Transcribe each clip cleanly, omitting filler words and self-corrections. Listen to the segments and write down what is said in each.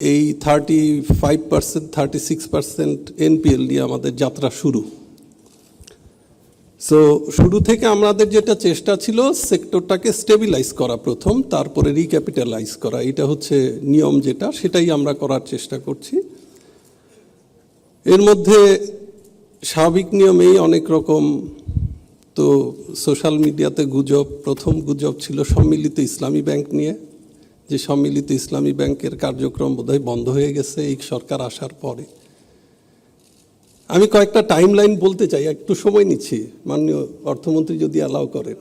এই 35%, 36% এনপিএল নিয়ে আমাদের যাত্রা শুরু। সো শুরু থেকে আমাদের যেটা চেষ্টা ছিল সেক্টরটাকে স্টেবিলাইজ করা প্রথম, তারপরে রিক্যাপিটালাইজ করা, এটা হচ্ছে নিয়ম যেটা, সেটাই আমরা করার চেষ্টা করছি। এর মধ্যে স্বাভাবিক নিয়মেই অনেক রকম, তো সোশ্যাল মিডিয়াতে গুজব, প্রথম গুজব ছিল সম্মিলিত ইসলামী ব্যাংক নিয়ে, যে সম্মিলিত ইসলামী ব্যাংকের কার্যক্রম বোধহয় বন্ধ হয়ে গেছে এই সরকার আসার পরে। আমি কয়েকটা টাইম লাইন বলতে চাই, একটু সময় নিচ্ছি, মাননীয় অর্থমন্ত্রী যদি অ্যালাউ করেন।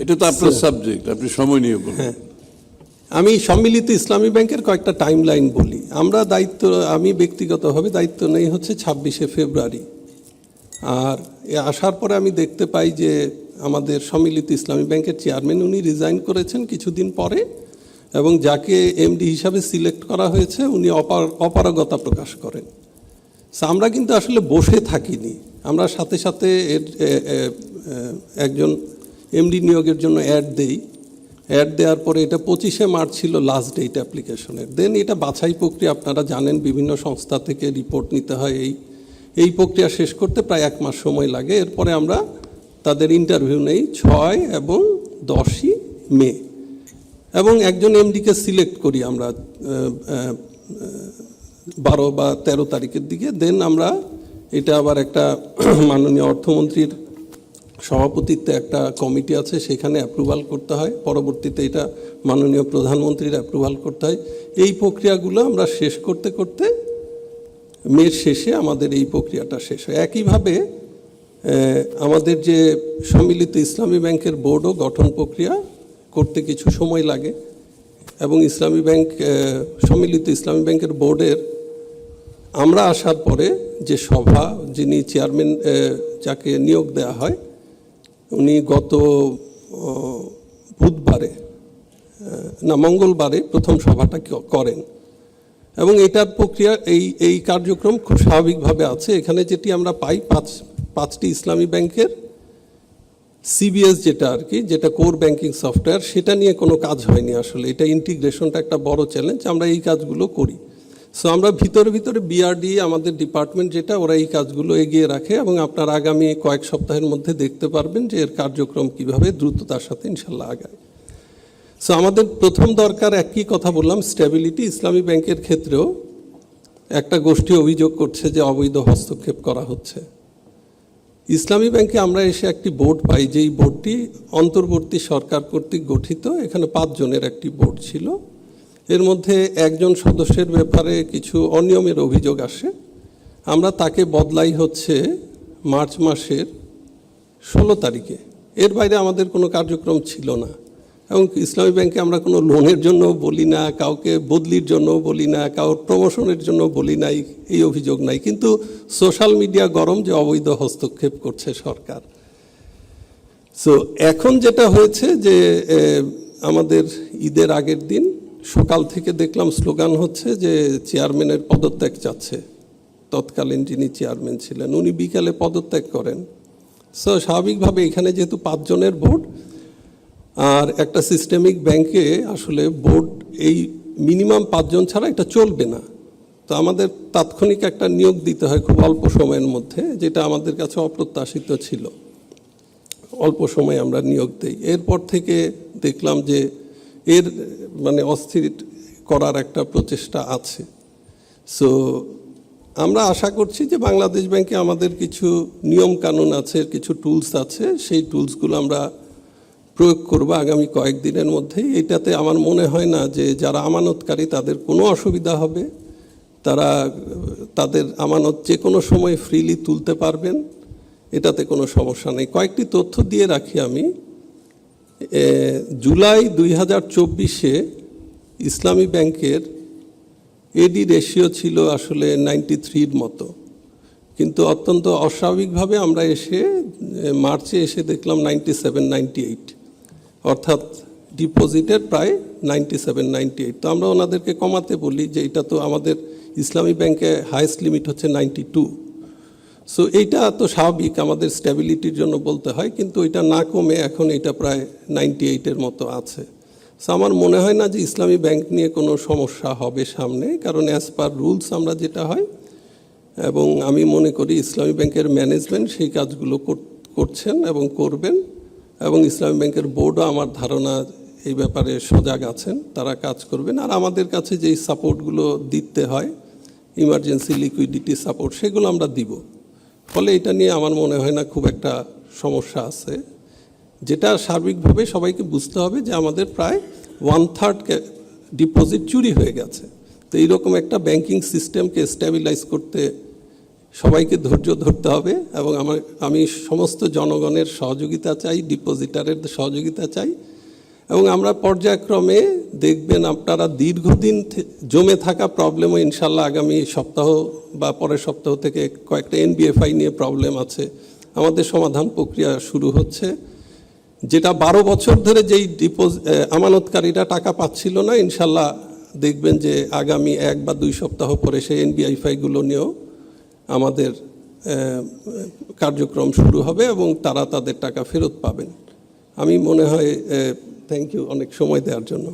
এটা তো আপনার সাবজেক্ট, আপনি সময় নিয়ে বলুন। হ্যাঁ, আমি সম্মিলিত ইসলামী ব্যাংকের কয়েকটা টাইম লাইন বলি। আমরা দায়িত্ব, আমি ব্যক্তিগতভাবে দায়িত্ব নেই হচ্ছে 26শে ফেব্রুয়ারি। আর আসার পরে আমি দেখতে পাই যে আমাদের সম্মিলিত ইসলামী ব্যাংকের চেয়ারম্যান উনি রিজাইন করেছেন কিছুদিন পরে, এবং যাকে এমডি হিসাবে সিলেক্ট করা হয়েছে উনি অপারগতা প্রকাশ করেন। আমরা কিন্তু আসলে বসে থাকিনি, আমরা সাথে সাথে একজন এমডি নিয়োগের জন্য অ্যাড দেওয়ার পরে এটা 25শে মার্চ ছিল লাস্ট ডেট অ্যাপ্লিকেশনের। দেন এটা বাছাই প্রক্রিয়া, আপনারা জানেন বিভিন্ন সংস্থা থেকে রিপোর্ট নিতে হয়, এই প্রক্রিয়া শেষ করতে প্রায় 1 মাস সময় লাগে। এরপরে আমরা তাদের ইন্টারভিউ নেই 6 এবং 10ই মে, এবং একজন এমডিকে সিলেক্ট করি আমরা 12 বা 13 তারিখের দিকে। দেন আমরা এটা আবার একটা মাননীয় অর্থমন্ত্রীর সভাপতিত্বে একটা কমিটি আছে, সেখানে অ্যাপ্রুভাল করতে হয়, পরবর্তীতে এটা মাননীয় প্রধানমন্ত্রীর অ্যাপ্রুভাল করতে হয়। এই প্রক্রিয়াগুলো আমরা শেষ করতে করতে মের শেষে আমাদের এই প্রক্রিয়াটা শেষ হয়। একইভাবে আমাদের যে সম্মিলিত ইসলামী ব্যাংকের বোর্ডও গঠন প্রক্রিয়া করতে কিছু সময় লাগে, এবং ইসলামী ব্যাংক, সম্মিলিত ইসলামী ব্যাংকের বোর্ডের আমরা আসার পরে যে সভা, যিনি চেয়ারম্যান যাকে নিয়োগ দেওয়া হয়, উনি গত মঙ্গলবারে প্রথম সভাটা করেন, এবং এটার প্রক্রিয়া এই কার্যক্রম খুব স্বাভাবিকভাবে আছে। এখানে যেটি আমরা পাই, 5টি ইসলামী ব্যাংকের সিবিএস যেটা আর কি, যেটা কোর ব্যাংকিং সফটওয়্যার, সেটা নিয়ে কোনো কাজ হয়নি আসলে। এটা ইন্টিগ্রেশনটা একটা বড় চ্যালেঞ্জ, আমরা এই কাজগুলো করি। সো আমরা ভিতরে বিআরডি আমাদের ডিপার্টমেন্ট যেটা, ওরা এই কাজগুলো এগিয়ে রাখে, এবং আপনার আগামী কয়েক সপ্তাহের মধ্যে দেখতে পারবেন যে এর কার্যক্রম কিভাবে দ্রুততার সাথে ইনশাল্লাহ আগায়। সো আমাদের প্রথম দরকার, একই কথা বললাম, স্ট্যাবিলিটি। ইসলামী ব্যাংকের ক্ষেত্রেও একটা গোষ্ঠী অভিযোগ করছে যে অবৈধ হস্তক্ষেপ করা হচ্ছে। ইসলামী ব্যাংকে আমরা এসে একটি বোর্ড পাই, যেই বোর্ডটি অন্তর্বর্তী সরকার কর্তৃক গঠিত। এখানে 5 জনের একটি বোর্ড ছিল। এর মধ্যে একজন সদস্যের ব্যাপারে কিছু অনিয়মের অভিযোগ আসে, আমরা তাকে বদলাই হচ্ছে মার্চ মাসের 16 তারিখে। এর বাইরে আমাদের কোনো কার্যক্রম ছিল না, এবং ইসলামী ব্যাংকে আমরা কোনো লোনের জন্য বলি না, কাউকে বদলির জন্য বলি না, কাউর প্রমোশনের জন্য বলি নাই, এই অভিযোগ নাই। কিন্তু সোশ্যাল মিডিয়া গরম যে অবৈধ হস্তক্ষেপ করছে সরকার। সো এখন যেটা হয়েছে যে আমাদের ঈদের আগের দিন সকাল থেকে দেখলাম স্লোগান হচ্ছে যে চেয়ারম্যানের পদত্যাগ চাচ্ছে। তৎকালীন যিনি চেয়ারম্যান ছিলেন উনি বিকালে পদত্যাগ করেন। সো স্বাভাবিকভাবে এখানে যেহেতু 5 জনের বোর্ড, আর একটা সিস্টেমিক ব্যাংকে আসলে বোর্ড এই মিনিমাম 5 জন ছাড়া এটা চলবে না। তো আমাদের তাৎক্ষণিক একটা নিয়োগ দিতে হয় খুব অল্প সময়ের মধ্যে, যেটা আমাদের কাছে অপ্রত্যাশিত ছিল। অল্প সময়ে আমরা নিয়োগ দিই। এরপর থেকে দেখলাম যে এর অস্থির করার একটা প্রচেষ্টা আছে। সো আমরা আশা করছি যে বাংলাদেশ ব্যাংকে আমাদের কিছু নিয়ম কানুন আছে, কিছু টুলস আছে, সেই টুলসগুলো আমরা প্রয়োগ করব আগামী কয়েকদিনের মধ্যেই। এটাতে আমার মনে হয় না যে যারা আমানতকারী তাদের কোনো অসুবিধা হবে। তারা তাদের আমানত যে কোনো সময় ফ্রিলি তুলতে পারবেন, এটাতে কোনো সমস্যা নেই। কয়েকটি তথ্য দিয়ে রাখি আমি। জুলাই 2024-এ ইসলামী ব্যাংকের এডি রেশিও ছিল আসলে 93-র মতো, কিন্তু অত্যন্ত অস্বাভাবিকভাবে আমরা মার্চে এসে দেখলাম 97-98, অর্থাৎ ডিপোজিটের প্রায় 97-98। তো আমরা ওনাদেরকে কমাতে বলি যে এটা তো আমাদের ইসলামী ব্যাংকে হাইয়েস্ট লিমিট হচ্ছে 92। সো এইটা তো স্বাভাবিক, আমাদের স্ট্যাবিলিটির জন্য বলতে হয়, কিন্তু এটা না কমে এখন এটা প্রায় 98-এর মতো আছে। সো আমার মনে হয় না যে ইসলামী ব্যাংক নিয়ে কোনো সমস্যা হবে সামনে, কারণ অ্যাজ পার রুলস আমরা যেটা হয়, এবং আমি মনে করি ইসলামী ব্যাংকের ম্যানেজমেন্ট সেই কাজগুলো করছেন এবং করবেন, এবং ইসলামী ব্যাংকের বোর্ডও আমার ধারণা এই ব্যাপারে সজাগ আছেন, তারা কাজ করবেন। আর আমাদের কাছে যেই সাপোর্টগুলো দিতে হয়, ইমার্জেন্সি লিকুইডিটি সাপোর্ট, সেগুলো আমরা দিব। ফলে এটা নিয়ে আমার মনে হয় না খুব একটা সমস্যা আছে। যেটা সার্বিকভাবে সবাইকে বুঝতে হবে যে আমাদের প্রায় 1/3 ডিপোজিট চুরি হয়ে গেছে। তো এইরকম একটা ব্যাংকিং সিস্টেমকে স্ট্যাবিলাইজ করতে সবাইকে ধৈর্য ধরতে হবে, এবং আমি সমস্ত জনগণের সহযোগিতা চাই, ডিপোজিটারের সহযোগিতা চাই, এবং আমরা পর্যায়ক্রমে দেখবেন আপনারা দীর্ঘদিন জমে থাকা প্রবলেমও ইনশাল্লাহ আগামী সপ্তাহ বা পরের সপ্তাহ থেকে কয়েকটা এনবিএফআই নিয়ে প্রবলেম আছে, আমাদের সমাধান প্রক্রিয়া শুরু হচ্ছে। যেটা 12 বছর ধরে যেই আমানতকারীরা টাকা পাচ্ছিল না, ইনশাল্লাহ দেখবেন যে আগামী 1 বা 2 সপ্তাহ পরে সেই এনবিএফআইগুলো নিয়েও আমাদের কার্যক্রম শুরু হবে এবং তারা তাদের টাকা ফেরত পাবেন। আমি মনে হয়, থ্যাংক ইউ অনেক সময় দেওয়ার জন্য।